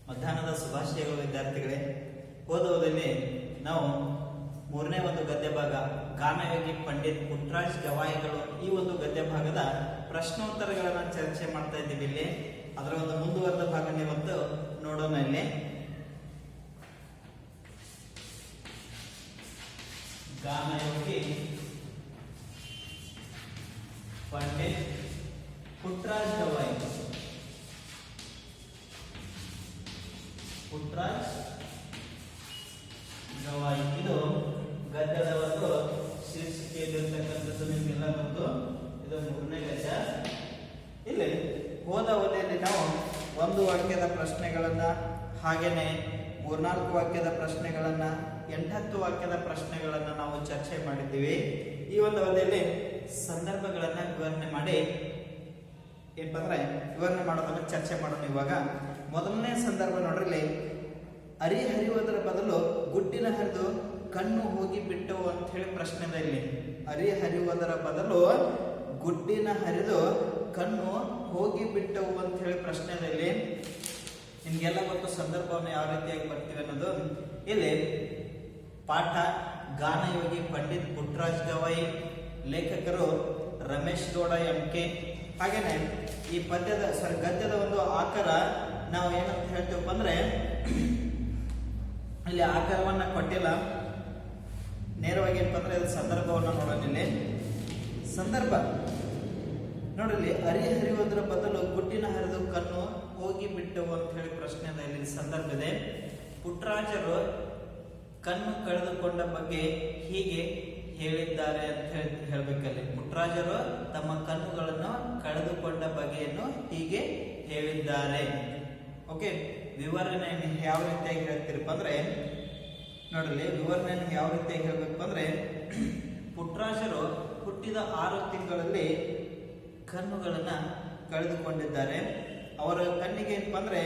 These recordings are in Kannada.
ಮಧ್ಯಾಹ್ನದ ಶುಭಾಶಯಗಳು ವಿದ್ಯಾರ್ಥಿಗಳೇ. ಓದುವುದಲ್ಲಿ ನಾವು ಮೂರನೇ ಒಂದು ಗದ್ಯ ಭಾಗ ಗಾನಯೋಗಿ ಪಂಡಿತ್ ಪುಟ್ಟರಾಜ್ ಗವಾಯಿಗಳು ಈ ಒಂದು ಗದ್ಯ ಭಾಗದ ಪ್ರಶ್ನೋತ್ತರಗಳನ್ನ ಚರ್ಚೆ ಮಾಡ್ತಾ ಇದ್ದೀವಿ. ಇಲ್ಲಿ ಅದರ ಒಂದು ಮುಂದುವರೆದ ಭಾಗ ಇವತ್ತು ನೋಡೋಣ. ಇಲ್ಲಿ ಗಾನಯೋಗಿ ಪಂಡಿತ್ ಪುಟ್ಟರಾಜ್ ಗವಾಯಿಗಳು ಪುಟ್ಟರಾಜ್ ಗವಾಯಿ ಇದು ಗದ್ಯದ ಒಂದು ಶೀರ್ಷಿಕೆಯಲ್ಲಿರ್ತಕ್ಕಂಥದ್ದು ನಿಮಗೆಲ್ಲ ಗೊತ್ತು. ಇದು ಮೂರನೇ ಗದ್ಯ. ಇಲ್ಲಿ ಹೋದ ಅವಧಿಯಲ್ಲಿ ನಾವು ಒಂದು ವಾಕ್ಯದ ಪ್ರಶ್ನೆಗಳನ್ನ, ಹಾಗೇನೆ 3-4 ವಾಕ್ಯದ ಪ್ರಶ್ನೆಗಳನ್ನ, 8-10 ವಾಕ್ಯದ ಪ್ರಶ್ನೆಗಳನ್ನ ನಾವು ಚರ್ಚೆ ಮಾಡಿದ್ದೀವಿ. ಈ ಒಂದು ಅವಧಿಯಲ್ಲಿ ಸಂದರ್ಭಗಳನ್ನ ವಿವರಣೆ ಮಾಡಿ ಏನಪ್ಪ ಅಂದ್ರೆ ವಿವರಣೆ ಮಾಡೋದನ್ನ ಚರ್ಚೆ ಮಾಡೋಣ. ಇವಾಗ ಮೊದಲನೇ ಸಂದರ್ಭ ನೋಡ್ರಿ, ಹರಿಯುವುದರ ಬದಲು ಗುಡ್ಡಿನ ಹರಿದು ಕಣ್ಣು ಹೋಗಿ ಬಿಟ್ಟವು ಅಂತ ಹೇಳಿ ಪ್ರಶ್ನೆ ಇದೆ. ಇಲ್ಲಿ ಹರಿಯುವುದರ ಬದಲು ಗುಡ್ಡಿನ ಹರಿದು ಕಣ್ಣು ಹೋಗಿ ಬಿಟ್ಟವು ಅಂತ ಹೇಳಿ ಪ್ರಶ್ನೆ ಇದೆ. ಇಲ್ಲಿ ನಿಮ್ಗೆಲ್ಲ ಗೊತ್ತು ಸಂದರ್ಭವನ್ನು ಯಾವ ರೀತಿಯಾಗಿ ಬರ್ತೀವಿ ಅನ್ನೋದು. ಇಲ್ಲಿ ಪಾಠ ಗಾನಯೋಗಿ ಪಂಡಿತ್ ಪುಟ್ಟರಾಜ್ ಗವಾಯಿ, ಲೇಖಕರು ರಮೇಶ್ ಗೌಡ MK. ಹಾಗೇನೆ ಈ ಗದ್ಯದ ಒಂದು ಆಕಾರ ನಾವು ಏನಂತ ಹೇಳ್ತೀವಪ್ಪ ಅಂದ್ರೆ, ಇಲ್ಲಿ ಆಕಾರವನ್ನ ಕೊಟ್ಟಿಲ್ಲ, ನೇರವಾಗಿ ಏನಪ್ಪ ಅಂದ್ರೆ ಸಂದರ್ಭವನ್ನ ನೋಡೋಣ. ಇಲ್ಲಿ ಸಂದರ್ಭ ನೋಡ್ರಿ, ಹರಿಯುವುದರ ಬದಲು ಗುಡ್ಡಿನ ಹರಿದು ಕಣ್ಣು ಹೋಗಿ ಬಿಟ್ಟವು ಅಂತ ಹೇಳಿ ಪ್ರಶ್ನೆ ಇದೆ. ಇಲ್ಲಿ ಸಂದರ್ಭ ಇದೆ. ಪುಟ್ಟರಾಜರು ಕಣ್ಣು ಕಳೆದುಕೊಂಡ ಬಗ್ಗೆ ಹೀಗೆ ಹೇಳಿದ್ದಾರೆ ಅಂತ ಹೇಳ್ಬೇಕಲ್ಲಿ. ಪುಟ್ಟರಾಜರು ತಮ್ಮ ಕಣ್ಣುಗಳನ್ನು ಕಳೆದುಕೊಂಡ ಬಗೆಯನ್ನು ಹೀಗೆ ಹೇಳಿದ್ದಾರೆ. ಓಕೆ, ವಿವರಣೆಯನ್ನು ಯಾವ ರೀತಿಯಾಗಿ ಹೇಳ್ತಿರಪ್ಪ ಅಂದ್ರೆ ನೋಡ್ರಿ, ವಿವರಣೆಯನ್ನು ಯಾವ ರೀತಿಯಾಗಿ ಹೇಳ್ಬೇಕು ಅಂದ್ರೆ, ಪುಟ್ಟರಾಜರು ಹುಟ್ಟಿದ 6 ತಿಂಗಳಲ್ಲಿ ಕಣ್ಣುಗಳನ್ನ ಕಳೆದುಕೊಂಡಿದ್ದಾರೆ. ಅವರ ಕಣ್ಣಿಗೆ ಏನಪ್ಪ ಅಂದ್ರೆ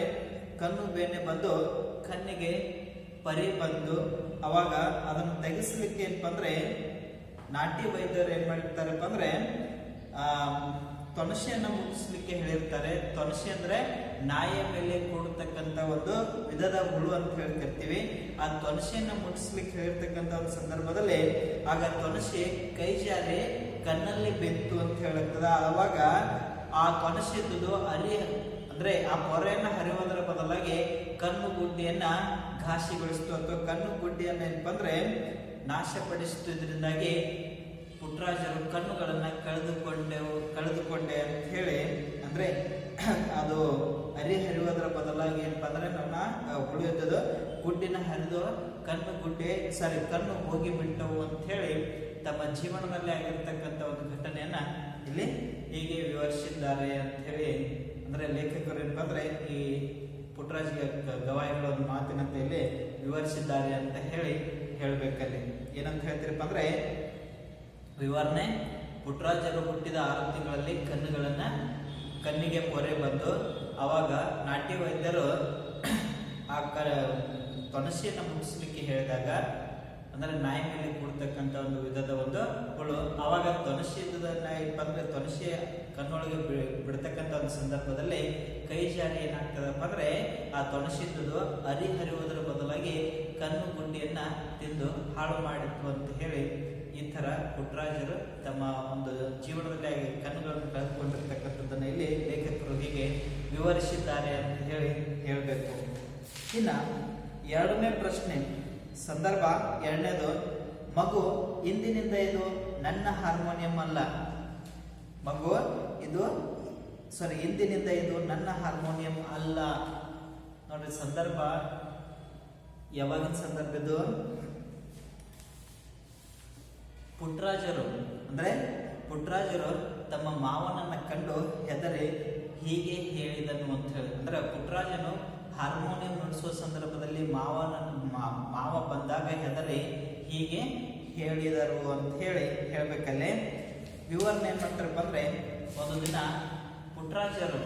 ಕಣ್ಣು ಬೇನೆ ಬಂದು ಕಣ್ಣಿಗೆ ಪರಿ ಬಂದು, ಅವಾಗ ಅದನ್ನು ತೆಗೆಸಲಿಕ್ಕೆ ಏನಪ್ಪ ಅಂದ್ರೆ ನಾಟಿ ವೈದ್ಯರು ಏನ್ ಮಾಡಿರ್ತಾರಪ್ಪ ಅಂದ್ರೆ ತೊಣಸೆಯನ್ನ ಮುಟ್ಟಿಸ್ಲಿಕ್ಕೆ ಹೇಳಿರ್ತಾರೆ. ತೊಣಸೆ ಅಂದ್ರೆ ನಾಯಿಯ ಮೇಲೆ ಕೂಡತಕ್ಕಂತ ಒಂದು ವಿಧದ ಹುಳು ಅಂತ ಹೇಳ್ತಿರ್ತೀವಿ. ಆ ತೊಣಸೆಯನ್ನ ಮುಟ್ಟಿಸ್ಲಿಕ್ಕೆ ಹೇಳಿರ್ತಕ್ಕಂಥ ಒಂದು ಸಂದರ್ಭದಲ್ಲಿ ಆಗ ತೊಣಸೆ ಕೈ ಜಾರಿ ಕಣ್ಣಲ್ಲಿ ಬೆತ್ತು ಅಂತ ಹೇಳುತ್ತದೆ. ಅವಾಗ ಆ ತೊಣಸೆ ಇದ್ದುದು ಅಂದ್ರೆ ಆ ಪೊರೆಯನ್ನ ಹರಿಯೋದರ ಬದಲಾಗಿ ಕಣ್ಣು ಗುಡ್ಡಿಯನ್ನ ಘಾಸಿಗೊಳಿಸ್ತು ಅಥವಾ ಕಣ್ಣು ಗುಡ್ಡಿಯನ್ನ ಏನಪ್ಪ ಅಂದ್ರೆ ನಾಶಪಡಿಸಿತು. ಇದರಿಂದಾಗಿ ಪುಟ್ಟರಾಜರು ಕಣ್ಣುಗಳನ್ನ ಕಳೆದುಕೊಂಡೆ ಅಂತ ಹೇಳಿ, ಅಂದ್ರೆ ಅದು ಹರಿಯುವುದರ ಬದಲಾಗಿ ಏನಪ್ಪ ಅಂದ್ರೆ ನನ್ನ ಹುಳು ಇದ್ದದು ಗುಡ್ಡಿನ ಹರಿದು ಕಣ್ಣು ಹೋಗಿ ಬಿಟ್ಟವು ಅಂತ ಹೇಳಿ ತಮ್ಮ ಜೀವನದಲ್ಲಿ ಆಗಿರ್ತಕ್ಕಂಥ ಒಂದು ಘಟನೆಯನ್ನ ಇಲ್ಲಿ ಹೀಗೆ ವಿವರಿಸಿದ್ದಾರೆ ಅಂತ ಹೇಳಿ, ಅಂದ್ರೆ ಲೇಖಕರು ಏನಪ್ಪ ಅಂದ್ರೆ ಈ ಪುಟ್ಟರಾಜ್ ಗವಾಯಿಗಳ ಒಂದು ಮಾತಿನಂತೆ ಇಲ್ಲಿ ವಿವರಿಸಿದ್ದಾರೆ ಅಂತ ಹೇಳ್ಬೇಕಲ್ಲಿ. ಏನಂತ ಹೇಳ್ತೀರಪ್ಪ ಅಂದ್ರೆ ವಿವರಣೆ, ಪುಟ್ಟರಾಜರು ಹುಟ್ಟಿದ 6 ತಿಂಗಳಲ್ಲಿ ಕಣ್ಣಿಗೆ ಪೊರೆ ಬಂದು, ಅವಾಗ ನಾಟಿ ವೈದ್ಯರು ಆ ತೊಣಸೆಯನ್ನು ಮುಗಿಸ್ಲಿಕ್ಕೆ ಹೇಳಿದಾಗ, ಅಂದ್ರೆ ನಾಯಿ ಮೇಲೆ ಕೂಡ್ತಕ್ಕಂಥ ಒಂದು ವಿಧದ ಒಂದು ಹುಳು, ಅವಾಗ ತೊಣಸೆ ಕಣ್ಣೊಳಗೆ ಬಿಡ್ತಕ್ಕಂಥ ಒಂದು ಸಂದರ್ಭದಲ್ಲಿ ಕೈ ಜಾರಿ ಏನಾಗ್ತದಪ್ಪ ಅಂದ್ರೆ ಆ ತೊಣಸಿದ್ದು ಹರಿಯುವುದರ ಬದಲಾಗಿ ಕಣ್ಣು ಗುಡ್ಡಿಯನ್ನ ತಿಂದು ಹಾಳು ಮಾಡಿತ್ತು ಅಂತ ಹೇಳಿ, ಈ ತರ ಪುಟ್ಟರಾಜರು ತಮ್ಮ ಒಂದು ಜೀವನದಲ್ಲಿ ಕಣ್ಣುಗಳನ್ನು ಕಳೆದುಕೊಂಡಿರ್ತಕ್ಕಂಥದ್ದನ್ನ ಇಲ್ಲಿ ಲೇಖಕರು ಹೀಗೆ ವಿವರಿಸಿದ್ದಾರೆ ಅಂತ ಹೇಳ್ಬೇಕು. ಇನ್ನ 2ನೇ ಪ್ರಶ್ನೆ, ಸಂದರ್ಭ 2ನೇದು, ಮಗು ಇಂದಿನಿಂದ ಇದು ನನ್ನ ಹಾರ್ಮೋನಿಯಂ ಅಲ್ಲ. ಇಂದಿನಿಂದ ಇದು ನನ್ನ ಹಾರ್ಮೋನಿಯಂ ಅಲ್ಲ. ನೋಡ್ರಿ, ಸಂದರ್ಭ ಯಾವಾಗಿನ ಸಂದರ್ಭ ಇದು? ಪುಟ್ಟರಾಜರು ತಮ್ಮ ಮಾವನನ್ನ ಕಂಡು ಹೆದರಿ ಹೀಗೆ ಹೇಳಿದನು ಅಂತ ಹೇಳಿ, ಅಂದ್ರೆ ಪುಟ್ಟರಾಜನು ಹಾರ್ಮೋನಿಯಂ ನುಡಿಸುವ ಸಂದರ್ಭದಲ್ಲಿ ಮಾವ ಬಂದಾಗ ಹೆದರಿ ಹೀಗೆ ಹೇಳಿದರು ಅಂತ ಹೇಳ್ಬೇಕಲ್ಲೇ. ವಿವರಣೆ ಏನ್ ಮಾಡ್ತಾರಪ್ಪ ಅಂದ್ರೆ, ಒಂದು ದಿನ ಪುಟ್ಟರಾಜರು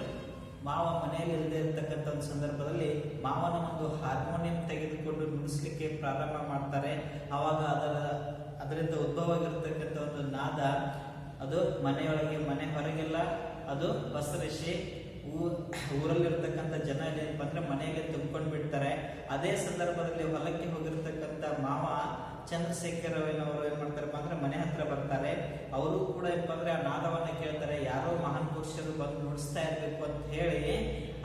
ಮಾವ ಮನೆಯಲ್ಲಿ ಇಲ್ಲದೆ ಇರತಕ್ಕಂಥ ಒಂದು ಸಂದರ್ಭದಲ್ಲಿ ಮಾವನ ಒಂದು ಹಾರ್ಮೋನಿಯಂ ತೆಗೆದುಕೊಂಡು ನುಡಿಸ್ಲಿಕ್ಕೆ ಪ್ರಾರಂಭ ಮಾಡ್ತಾರೆ. ಅವಾಗ ಅದರಿಂದ ಉದ್ಭವವಾಗಿರ್ತಕ್ಕಂಥ ಒಂದು ನಾದ ಅದು ಮನೆಯೊಳಗೆ ಮನೆ ಹೊರಗೆಲ್ಲ ಅದು ಪಸರಿಸಿ ಊರಲ್ಲಿರ್ತಕ್ಕಂಥ ಜನ ಏನಪ್ಪ ಅಂದ್ರೆ ಮನೆಗೆ ತುಂಬಿಕೊಂಡು ಬಿಡ್ತಾರೆ. ಅದೇ ಸಂದರ್ಭದಲ್ಲಿ ಹೊಲಕ್ಕೆ ಹೋಗಿರ್ತಕ್ಕಂಥ ಮಾವ ಚಂದ್ರಶೇಖರಯ್ಯನವರು ಏನ್ ಮಾಡ್ತಾರಪ್ಪ ಅಂದ್ರೆ ಮನೆ ಹತ್ರ ಬರ್ತಾರೆ. ಅವರು ಕೂಡ ಏನಪ್ಪ ಅಂದ್ರೆ ಆ ನಾದವನ್ನ ಕೇಳ್ತಾರೆ. ಯಾರೋ ಮಹಾನ್ ಪುರುಷರು ಬಂದು ನುಡಿಸ್ತಾ ಇರ್ಬೇಕು ಅಂತ ಹೇಳಿ